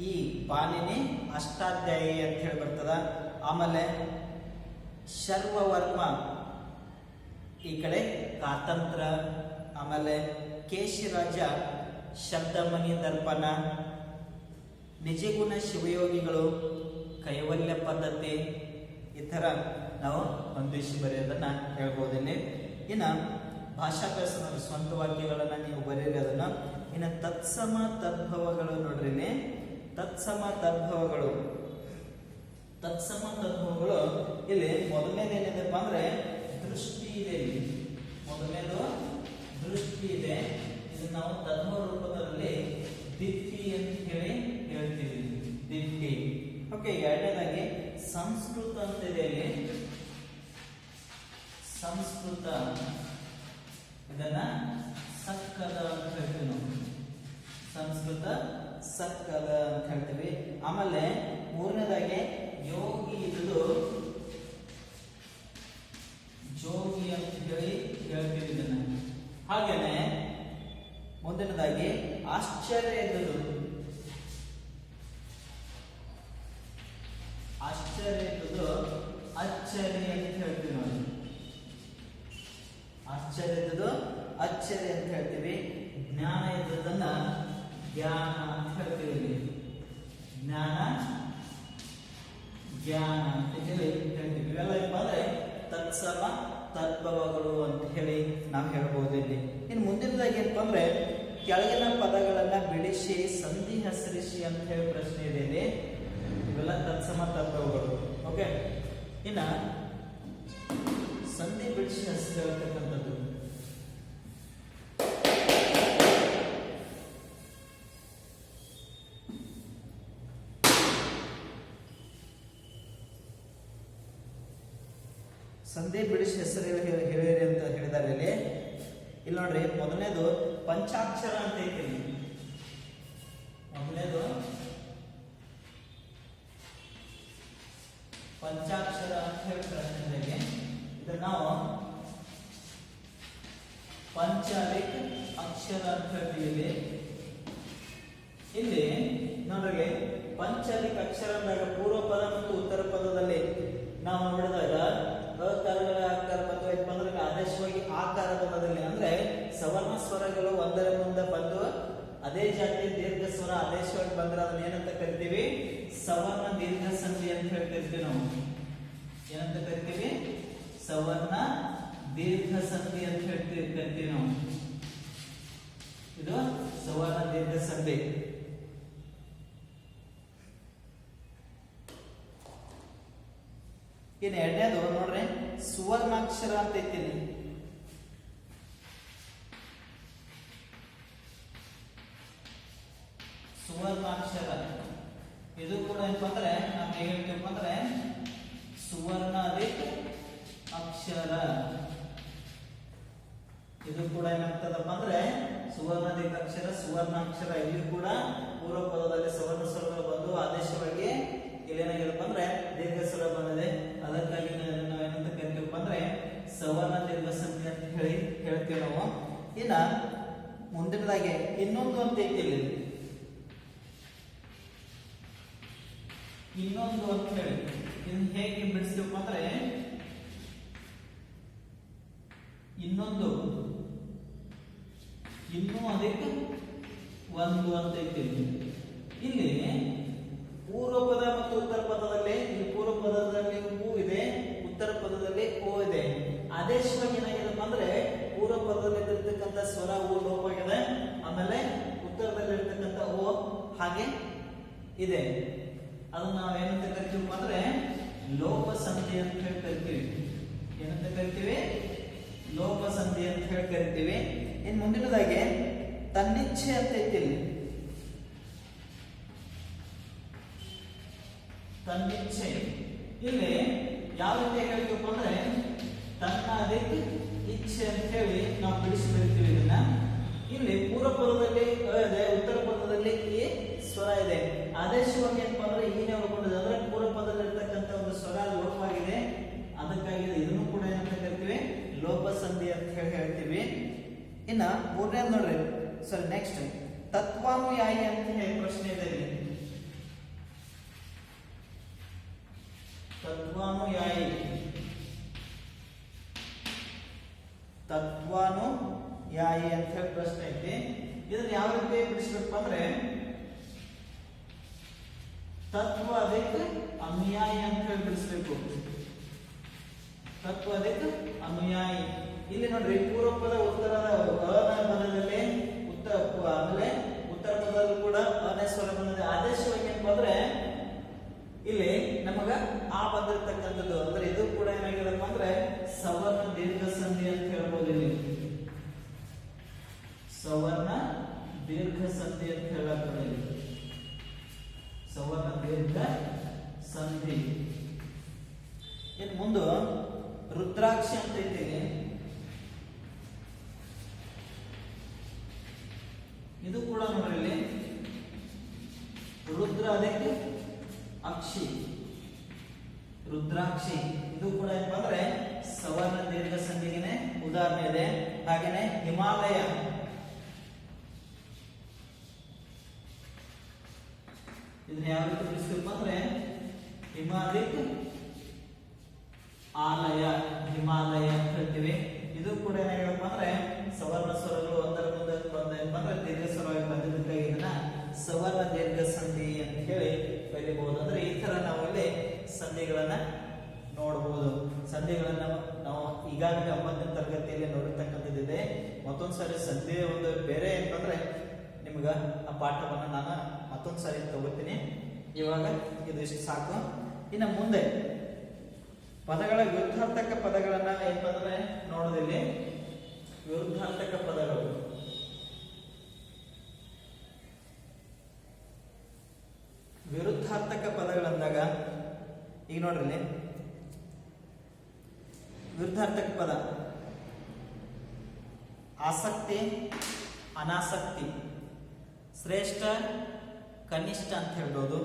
ಈ ಪಾಣಿನಿ ಅಷ್ಟಾಧ್ಯಾಯಿ ಅಂತ ಹೇಳಿ ಬರ್ತದ. ಆಮೇಲೆ ಶರ್ವವರ್ಮ ಈ ಕಡೆ ಕಾತಂತ್ರ, ಆಮೇಲೆ ಕೇಶಿರಾಜ ಶಬ್ದಮಣಿ ದರ್ಪಣ, ನಿಜಗುಣ ಶಿವಯೋಗಿಗಳು ಕೈವಲ್ಯ ಪದ್ಧತಿ, ಈ ಥರ ನಾವು ಹೊಂದಿಸಿ ಬರೆಯೋದನ್ನ ಹೇಳ್ಬೋದಿಲ್ಲಿ. ಇನ್ನು ಭಾಷಾಭ್ಯಾಸ ನೋಡ್ರಿ, ಸ್ವಂತ ವಾಕ್ಯಗಳನ್ನ ನೀವು ಬರೀರಿ ಅದನ್ನ. ಇನ್ನು ತತ್ಸಮ ತದ್ಭವಗಳು ನೋಡ್ರಿ, ಇಲ್ಲಿ ತತ್ಸಮ ತದ್ಭವಗಳು. ತತ್ಸಮ ತದ್ಭವಗಳು ಇಲ್ಲಿ ಮೊದಲನೇದೇನಿದೆಪ್ಪ ಅಂದ್ರೆ ದೃಷ್ಟಿ ಇದೆ. ಇಲ್ಲಿ ಮೊದಲನೇದು ದೃಷ್ಟಿ ಇದೆ. ಇದನ್ನ ನಾವು ತದ್ಭವ ರೂಪದಲ್ಲಿ ದಿಟ್ಟಿ ಅಂತ ಹೇಳಿ ಹೇಳ್ತೀವಿ, ದಿಟ್ಟಿ. ಓಕೆ, ಎರಡನೇದಾಗಿ ಸಂಸ್ಕೃತ ಅಂತ ಇದೆ. ಇಲ್ಲಿ ಸಂಸ್ಕೃತ, ಇದನ್ನ ಸಕ್ಕದ ಅಂತ ಹೇಳ್ತೀವಿ ನಾವು. ಸಂಸ್ಕೃತ ಸಕ್ಕದ ಅಂತ ಹೇಳ್ತೀವಿ. ಆಮೇಲೆ ಮೂರನೇದಾಗಿ ಯೋಗಿ, ಇದು ಜೋಗಿ ಅಂತ ಹೇಳಿ ಹೇಳ್ತೀವಿ ಇದನ್ನ. ಹಾಗೇನೆ ಮುಂದಿನದಾಗಿ ಆಶ್ಚರ್ಯ ಇದ್ದದು, ಆಶ್ಚರ್ಯ ಇದ್ದದು ಅಚ್ಚರಿ ಅಂತ ಹೇಳ್ತೀವಿ ನಾವು. ಆಶ್ಚರ್ಯ ಇದ್ದದು ಅಚ್ಚರಿ ಅಂತ ಹೇಳ್ತೀವಿ. ಜ್ಞಾನ ಇದ್ದದನ್ನ ಜ್ಞಾನ ಅಂತ ಹೇಳ್ತೀವಿ. ಜ್ಞಾನ ಜ್ಞಾನ ಅಂತ ಹೇಳಿ ಹೇಳ್ತೀವಿ. ಇವೆಲ್ಲ ಏನಪ್ಪ ಅಂದ್ರೆ ತತ್ಸಮ ತದ್ಭವಗಳು ಅಂತ ಹೇಳಿ ನಾವು ಹೇಳ್ಬೋದು ಇಲ್ಲಿ. ಇನ್ನು ಮುಂದಿನದಾಗಿ ಏನಪ್ಪ ಅಂದ್ರೆ ಕೆಳಗಿನ ಪದಗಳನ್ನ ಬಿಡಿಸಿ ಸಂಧಿ ಹೆಸರಿಸಿ ಅಂತ ಹೇಳಿ ಪ್ರಶ್ನೆ ಇದೆ ಇಲ್ಲಿ. ಇವೆಲ್ಲ ತತ್ಸಮ ತದ್ಭವಗಳು. ಓಕೆ, ಇನ್ನ ಸಂಧಿ ಬಿಡಿಸಿ ಹೆಸರು ಹೇಳ್ತಕ್ಕಂಥದ್ದು. ಸಂಧಿ ಬಿಡಿಸಿ ಹೆಸರು ಹೇಳಿರಿ ಅಂತ ಹೇಳಿದ್ದಾರೆ ಇಲ್ಲಿ. ಇಲ್ಲಿ ನೋಡ್ರಿ, ಮೊದಲನೇದು ಪಂಚಾಕ್ಷರ ಅಂತ ಐತಿ. ಮೊದಲನೇದು ಪಂಚಾಕ್ಷರ ಅಂತ ಹೇಳಿ ಪ್ರಶ್ನೆಗೆ ಇದನ್ನ ನಾವು ಪಂಚಾಲಿಕ್ ಅಕ್ಷರ ಅಂತ ಹೇಳ್ತೀವಿ. ಇಲ್ಲಿ ನೋಡ್ರಿ, ಪಂಚಾಲಿಕ್ ಅಕ್ಷರ ಅಂದಾಗ ಪೂರ್ವ ಪದ ಮತ್ತು ಉತ್ತರ ಪದದಲ್ಲಿ ನಾವು ನೋಡಿದಾಗ ಅಕಾರಗಳ ಆಕಾರ ಬಂದ್ರೆ ಆದೇಶವಾಗಿ ಆಕಾರ ಪದದಲ್ಲಿ ಅಂದ್ರೆ ಸವರ್ಣ ಸ್ವರಗಳು ಒಂದರ ಮುಂದೆ ಬಂದು ಅದೇ ಜಾತಿ ದೀರ್ಘ ಸ್ವರ ಆದೇಶವಾಗಿ ಬಂದ್ರೆ ಅದನ್ನ ಏನಂತ ಕರಿತೀವಿ? ಸವರ್ಣ ದೀರ್ಘ ಸಂಧಿ ಅಂತ ಹೇಳಿ ಕರಿತೀವಿ ನಾವು. ಏನಂತ ಕರಿತೀವಿ? ಸವರ್ಣ ದೀರ್ಘ ಸಂಧಿ ಅಂತ ಕರಿತೀವಿ ನಾವು. ಇದು ಸವರ್ಣ ದೀರ್ಘ ಸಂಧಿ. ಇನ್ನು ಎರಡನೇದು ನೋಡ್ರಿ, ಸುವರ್ಣಾಕ್ಷರ ಅಂತ ಐತಿ. ಸುವರ್ಣಾಕ್ಷರ. ಇದು ಕೂಡ ಏನಪ್ಪ ಅಂದ್ರೆ ನಾವು ಹೇಗೆ ಹೇಳ್ತೀವಪ್ಪ ಅಂದ್ರೆ ಸುವರ್ಣಾದಿಕ್ ಅಕ್ಷರ. ಇದು ಕೂಡ ಏನಾಗ್ತದಪ್ಪ ಅಂದ್ರೆ ಸುವರ್ಣಾದಿಕ್ ಅಕ್ಷರ, ಸುವರ್ಣಾಕ್ಷರ. ಇಲ್ಲಿ ಕೂಡ ಪೂರ್ವ ಪದದಲ್ಲಿ ಸವರ್ಣ ಸ್ವರಗಳು ಬಂದು ಆದೇಶವಾಗಿ ಇಲ್ಲೇನಾಗಿದೆಪ್ಪ ಅಂದ್ರೆ ದೀರ್ಘ ಸ್ವರ ಬಂದಿದೆ. ಅದಕ್ಕಾಗಿ ನಾವು ಏನಂತ ಕರಿತೀವಪ್ಪ ಅಂದ್ರೆ ಸವರ್ಣ ದೀರ್ಘ ಸಂಧಿ ಅಂತ ಹೇಳ್ತೀವಿ ನಾವು. ಇನ್ನ ಮುಂದಿನದಾಗಿ ಇನ್ನೊಂದು ಅಂತ ಐತಿ ಇಲ್ಲಿ, ಇನ್ನೊಂದು ಅಂತ ಹೇಳಿ ಇದನ್ನ ಹೇಗೆ ಬಿಡಿಸ್ತೀವಪ್ಪ ಅಂದ್ರೆ ಇನ್ನೊಂದು, ಇನ್ನೂ ಅದಕ್ಕೆ ಒಂದು ಅಂತ ಐತಿ. ಇಲ್ಲಿ ಪೂರ್ವ ಪದ ಮತ್ತು ಉತ್ತರ ಪದದಲ್ಲಿ, ಇಲ್ಲಿ ಪೂರ್ವ ಪದದಲ್ಲಿ ಹೂ ಇದೆ, ಉತ್ತರ ಪದದಲ್ಲಿ ಓ ಇದೆ. ಆದೇಶವಾಗಿ ಏನಾಗಿದೆಪ್ಪ ಅಂದ್ರೆ ಪೂರ್ವ ಪದದಲ್ಲಿರ್ತಕ್ಕಂಥ ಸ್ವರ ಓ ಲೋಪವಾಗಿದೆ, ಆಮೇಲೆ ಉತ್ತರದಲ್ಲಿರ್ತಕ್ಕಂಥ ಓ ಹಾಗೆ ಇದೆ. ಅದನ್ನ ನಾವು ಏನಂತ ಕರಿತೀವಪ್ಪ ಅಂದ್ರೆ ಲೋಪ ಸಂಧಿ ಅಂತ ಹೇಳಿ ಕರಿತೀವಿ. ಏನಂತ ಕರಿತೀವಿ? ಲೋಪ ಸಂಧಿ ಅಂತ ಹೇಳಿ ಕರಿತೀವಿ. ಇನ್ ಮುಂದಿನದಾಗಿ ತನ್ನಿಚ್ಛೆ ಅಂತ ಐತಿ. ತನ್ನಿಚ್ಛೆ ಇಲ್ಲಿ ಯಾವ ರೀತಿ ಹೇಳ್ತೀವಪ್ಪ ಅಂದ್ರೆ ತನ್ನ ಅದಕ್ಕೆ ಇಚ್ಛೆ ಅಂತ ಹೇಳಿ ನಾವು ಬಿಡಿಸಿ ಬರಿತೀವಿ ಇದನ್ನ. ಇಲ್ಲಿ ಪೂರ್ವ ಪದದಲ್ಲಿ ಅ ಇದೆ, ಉತ್ತರ ಪದದಲ್ಲಿ ಈ ಸ್ವರ ಇದೆ. ಆದೇಶವಾಗಿ ಏನಪ್ಪ ಅಂದ್ರೆ ಈನೇ ಉಳ್ಕೊಂಡಿದೆ, ಅಂದ್ರೆ ಪೂರ್ವ ಪದದಲ್ಲಿ ಇರ್ತಕ್ಕಂಥ ಒಂದು ಸ್ವರ ಲೋಪವಾಗಿದೆ. ಅದಕ್ಕಾಗಿ ಇದನ್ನು ಕೂಡ ಏನಂತ ಕರಿತೀವಿ? ಲೋಪ ಸಂಧಿ ಅಂತ ಹೇಳಿ ಹೇಳ್ತೀವಿ. ಇನ್ನ ಮೂರನೇದು ನೋಡ್ರಿ ಸರ್, ನೆಕ್ಸ್ಟ್ ತತ್ವಾನುಯಾಯಿ ಅಂತ ಹೇಳಿ ಪ್ರಶ್ನೆ ಇದೆ ಇಲ್ಲಿ. ತತ್ವಾನುಯಾಯಿ, ತತ್ವಾನುಯಾಯಿ ಅಂತ ಹೇಳಿ ಪ್ರಶ್ನೆ ಐತಿ. ಇದನ್ನ ಯಾವ ರೀತಿ ಬಿಡಿಸ್ಬೇಕಪ್ಪ ಅಂದ್ರೆ ತತ್ವ ಅದಕ್ಕೆ ಅನುಯಾಯಿ ಅಂತ ಹೇಳಿ ಬಿಡಿಸ್ಬೇಕು. ತತ್ವ ಅದಕ್ಕೆ ಅನುಯಾಯಿ. ಇಲ್ಲಿ ನೋಡ್ರಿ ಪೂರ್ವ ಪದ ಉತ್ತರದ ಪದದಲ್ಲಿ ಆಮೇಲೆ ಉತ್ತರ ಪದದಲ್ಲಿ ಕೂಡ ಅನೇ ಸ್ವರ ಬಂದಿದೆ. ಆದೇಶವಾಗಿ ಏನಪ್ಪ ಅಂದ್ರೆ ಇಲ್ಲಿ ನಮಗ ಆ ಬಂದಿರತಕ್ಕಂಥದ್ದು, ಅಂದ್ರೆ ಇದು ಕೂಡ ಏನಾಗಿರಪ್ಪ ಅಂದ್ರೆ ಸವರ್ಣ ದೀರ್ಘ ಸಂಧಿ ಅಂತ ಹೇಳ್ಬೋದು. ಇಲ್ಲಿ ಸವರ್ಣ ದೀರ್ಘ ಸಂಧಿ ಅಂತ ಹೇಳಾಗ್ತದೆ. ಸವರ್ಣ ದೀರ್ಘ ಸಂಧಿ. ಇನ್ ಮುಂದೆ ರುದ್ರಾಕ್ಷಿ ಅಂತ ಐತಿ. ಇದು ಕೂಡ ನೋಡ್ರಿ ಇಲ್ಲಿ ರುದ್ರ ಅದಕ್ಕೆ ಅಕ್ಷಿ, ರುದ್ರಾಕ್ಷಿ. ಇದು ಕೂಡ ಏನಪ್ಪ ಅಂದ್ರೆ ಸವರ್ಣ ದೀರ್ಘ ಸಂಧಿಗೆ ಉದಾಹರಣೆ ಇದೆ. ಹಾಗೇನೆ ಹಿಮಾಲಯ, ಇದನ್ನ ಯಾವ ರೀತಿ ಬಿಡಿಸ್ಬೇಕು ಅಂದ್ರೆ ಹಿಮಾಲಯ ಆಲಯ, ಹಿಮಾಲಯ ಅಂತ ಹೇಳ್ತೀವಿ. ಇದು ಕೂಡ ಏನಾಗಪ್ಪ ಅಂದ್ರೆ ಸವರ್ಣ ಸ್ವರಗಳು ಒಂದರ ಮುಂದೆ ಬಂದ ಅಂದ್ರೆ ದೀರ್ಘ ಸ್ವರವಾಗಿ ಬಂದಿದ್ದಕ್ಕಾಗಿ ಇದನ್ನ ಸವರ್ಣ ದೀರ್ಘ ಸಂಧಿ ಅಂತ ಹೇಳಿ ಕರೀಬಹುದು. ಅಂದ್ರೆ ಈ ತರ ನಾವು ಇಲ್ಲಿ ಸಂಧಿಗಳನ್ನ ನೋಡಬಹುದು. ಸಂಧಿಗಳನ್ನ ನಾವು ಈಗಾಗಲೇ 9ನೇ ತರಗತಿಯಲ್ಲಿ ನೋಡಿರ್ತಕ್ಕಂಥದ್ದಿದೆ. ಮತ್ತೊಂದ್ಸರಿ ಸಂಧಿಯ ಒಂದು ಬೇರೆ ಅಂತಂದ್ರೆ ನಿಮ್ಗ ಆ ಪಾಠವನ್ನ ನಾನು ಮತ್ತೊಂದ್ಸರಿ ತಗೋತೀನಿ. ಇವಾಗ ಇದು ಇಷ್ಟು ಸಾಕು. ಇನ್ನು ಮುಂದೆ ಪದಗಳ ವಿರುದ್ಧಾರ್ಥಕ ಪದಗಳನ್ನ ಏನಂದ್ರೆ ನೋಡೋದಿಲ್ಲಿ ವಿರುದ್ಧಾರ್ಥಕ ಪದಗಳು. ವಿರುದ್ಧಾರ್ಥಕ ಪದಗಳಂದಾಗ ಈಗ ನೋಡ್ರಿ ವಿರುದ್ಧಾರ್ಥಕ ಪದ ಆಸಕ್ತಿ, ಅನಾಸಕ್ತಿ, ಶ್ರೇಷ್ಠ, ಕನಿಷ್ಠ ಅಂತ ಹೇಳ್ಬೋದು,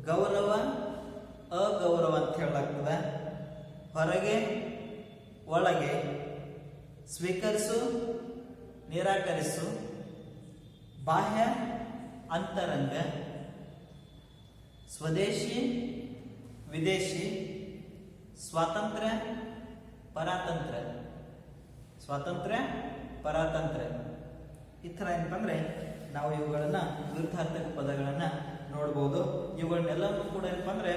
ಗೌರವ, ಅಗೌರವ ಅಂತ ಹೇಳಲಾಗ್ತದೆ, ಹೊರಗೆ, ಒಳಗೆ, ಸ್ವೀಕರಿಸು, ನಿರಾಕರಿಸು, ಬಾಹ್ಯ, ಅಂತರಂಗ, ಸ್ವದೇಶಿ, ವಿದೇಶಿ, ಸ್ವಾತಂತ್ರ್ಯ, ಪರಾತಂತ್ರ್ಯ, ಸ್ವಾತಂತ್ರ್ಯ, ಪರಾತಂತ್ರ್ಯ. ಈ ಥರ ಏನಂತಂದ್ರೆ ನಾವು ಇವುಗಳನ್ನ ವಿರುದ್ಧಾರ್ಥಕ ಪದಗಳನ್ನ ನೋಡ್ಬೋದು. ಇವುಗಳನ್ನೆಲ್ಲವೂ ಕೂಡ ಏನಪ್ಪ ಅಂದ್ರೆ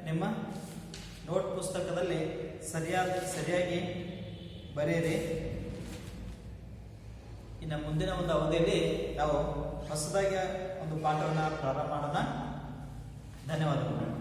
ನಿಮ್ಮ ನೋಟ್ ಪುಸ್ತಕದಲ್ಲಿ ಸರಿಯಾಗಿ ಬರೆಯಿರಿ. ಇನ್ನು ಮುಂದಿನ ಒಂದು ಅವಧಿಯಲ್ಲಿ ನಾವು ಹೊಸದಾಗಿ ಒಂದು ಪಾಠವನ್ನು ಪ್ರಾರಂಭ ಮಾಡೋಣ. ಧನ್ಯವಾದಗಳು.